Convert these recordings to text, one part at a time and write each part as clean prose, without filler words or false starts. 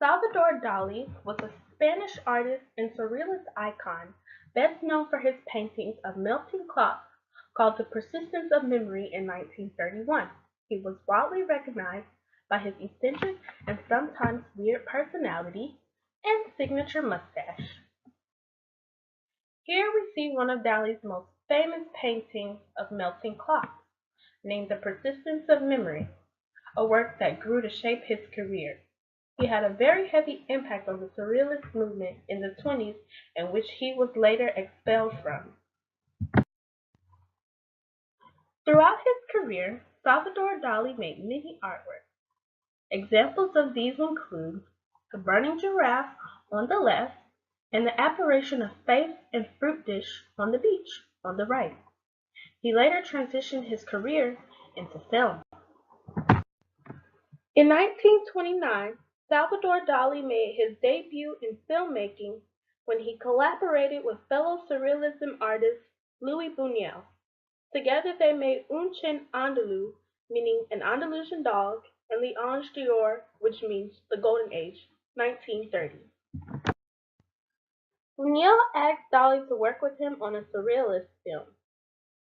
Salvador Dali was a Spanish artist and surrealist icon, best known for his paintings of melting clocks called The Persistence of Memory in 1931. He was widely recognized by his eccentric and sometimes weird personality and signature mustache. Here we see one of Dali's most famous paintings of melting clocks, named The Persistence of Memory, a work that grew to shape his career. He had a very heavy impact on the Surrealist movement in the 20s, in which he was later expelled from. Throughout his career, Salvador Dali made many artworks. Examples of these include the burning giraffe on the left and the apparition of Faith and Fruit Dish on the beach on the right. He later transitioned his career into film. In 1929, Salvador Dali made his debut in filmmaking when he collaborated with fellow Surrealism artist Luis Buñuel. Together they made Un Chien Andalou, meaning an Andalusian dog, and L'Ange d'Or, which means the Golden Age, 1930. Buñuel asked Dali to work with him on a surrealist film.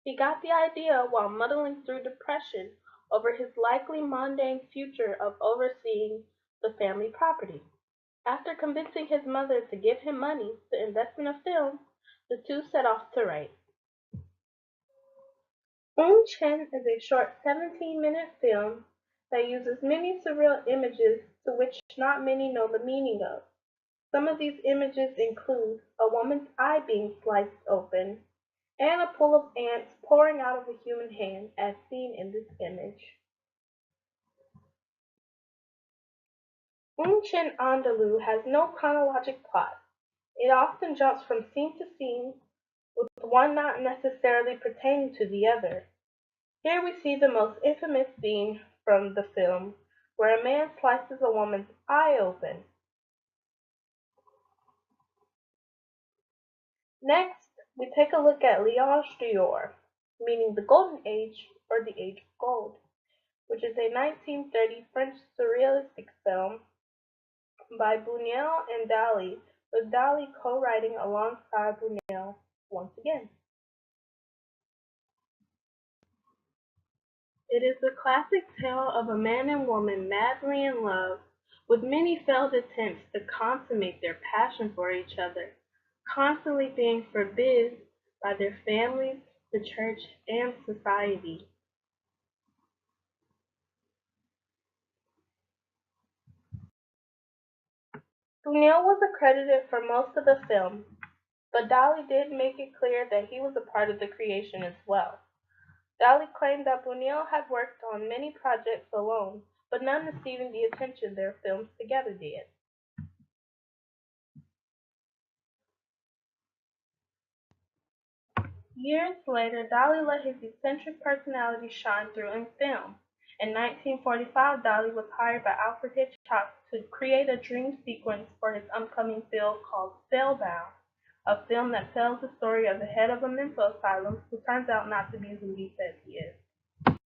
He got the idea while muddling through depression over his likely mundane future of overseeing the family property. After convincing his mother to give him money to invest in a film, the two set off to write. Un Chien is a short 17-minute film that uses many surreal images to which not many know the meaning of. Some of these images include a woman's eye being sliced open, and a pool of ants pouring out of a human hand as seen in this image. Un Chien Andalou has no chronologic plot. It often jumps from scene to scene, with one not necessarily pertaining to the other. Here we see the most infamous scene from the film, where a man slices a woman's eye open. Next, we take a look at L'Ange d'Or, meaning the Golden Age or the Age of Gold, which is a 1930 French surrealistic film by Buñuel and Dali, with Dali co-writing alongside Buñuel once again. It is the classic tale of a man and woman madly in love, with many failed attempts to consummate their passion for each other, constantly being forbid by their families, the church, and society. Buñuel was accredited for most of the film, but Dali did make it clear that he was a part of the creation as well. Dali claimed that Buñuel had worked on many projects alone, but none receiving the attention their films together did. Years later, Dali let his eccentric personality shine through in film. In 1945, Dali was hired by Alfred Hitchcock to create a dream sequence for his upcoming film called Spellbound, a film that tells the story of the head of a mental asylum who turns out not to be who he says he is.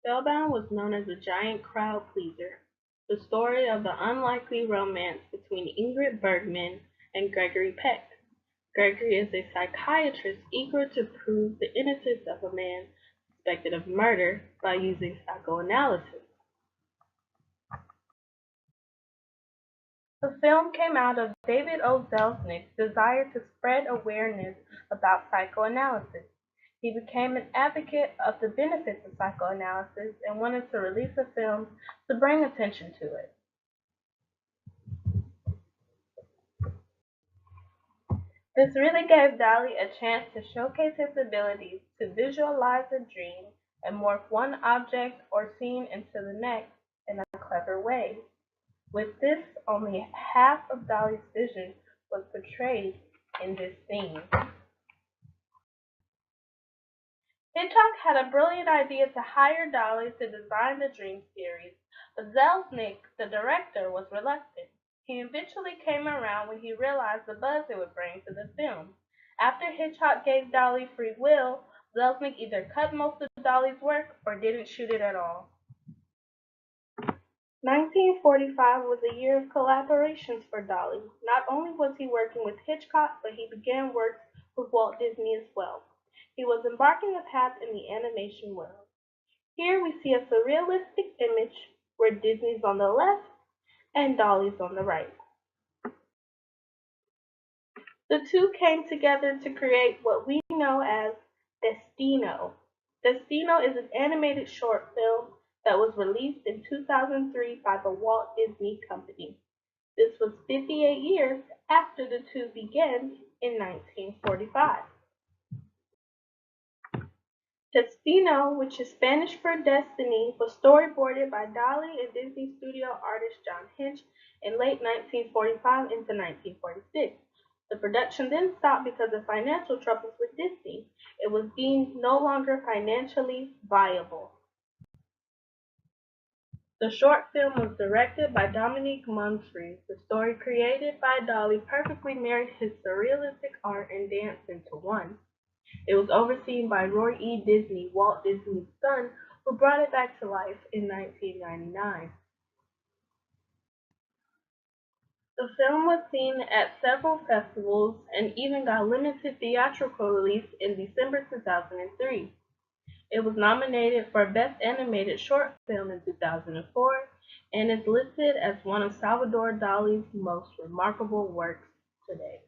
Spellbound was known as a giant crowd pleaser, the story of the unlikely romance between Ingrid Bergman and Gregory Peck. Gregory is a psychiatrist eager to prove the innocence of a man suspected of murder by using psychoanalysis. The film came out of David O. Selznick's desire to spread awareness about psychoanalysis. He became an advocate of the benefits of psychoanalysis and wanted to release a film to bring attention to it. This really gave Dali a chance to showcase his abilities to visualize a dream and morph one object or scene into the next in a clever way. With this, only half of Dali's vision was portrayed in this scene. Hitchcock had a brilliant idea to hire Dali to design the Dream series, but Selznick, the director, was reluctant. He eventually came around when he realized the buzz it would bring to the film. After Hitchcock gave Dali free will, Selznick either cut most of Dali's work or didn't shoot it at all. 1945 was a year of collaborations for Dolly. Not only was he working with Hitchcock, but he began work with Walt Disney as well. He was embarking a path in the animation world. Here we see a surrealistic image where Disney's on the left and Dolly's on the right. The two came together to create what we know as Destino. Destino is an animated short film that was released in 2003 by the Walt Disney Company. This was 58 years after the two began in 1945. Destino, which is Spanish for destiny, was storyboarded by Dolly and Disney studio artist John Hinch in late 1945 into 1946. The production then stopped because of financial troubles with Disney. It was deemed no longer financially viable. The short film was directed by Dominique Monfils. The story created by Dolly perfectly married his surrealistic art and dance into one. It was overseen by Roy E. Disney, Walt Disney's son, who brought it back to life in 1999. The film was seen at several festivals and even got limited theatrical release in December 2003. It was nominated for Best Animated Short Film in 2004 and is listed as one of Salvador Dali's most remarkable works today.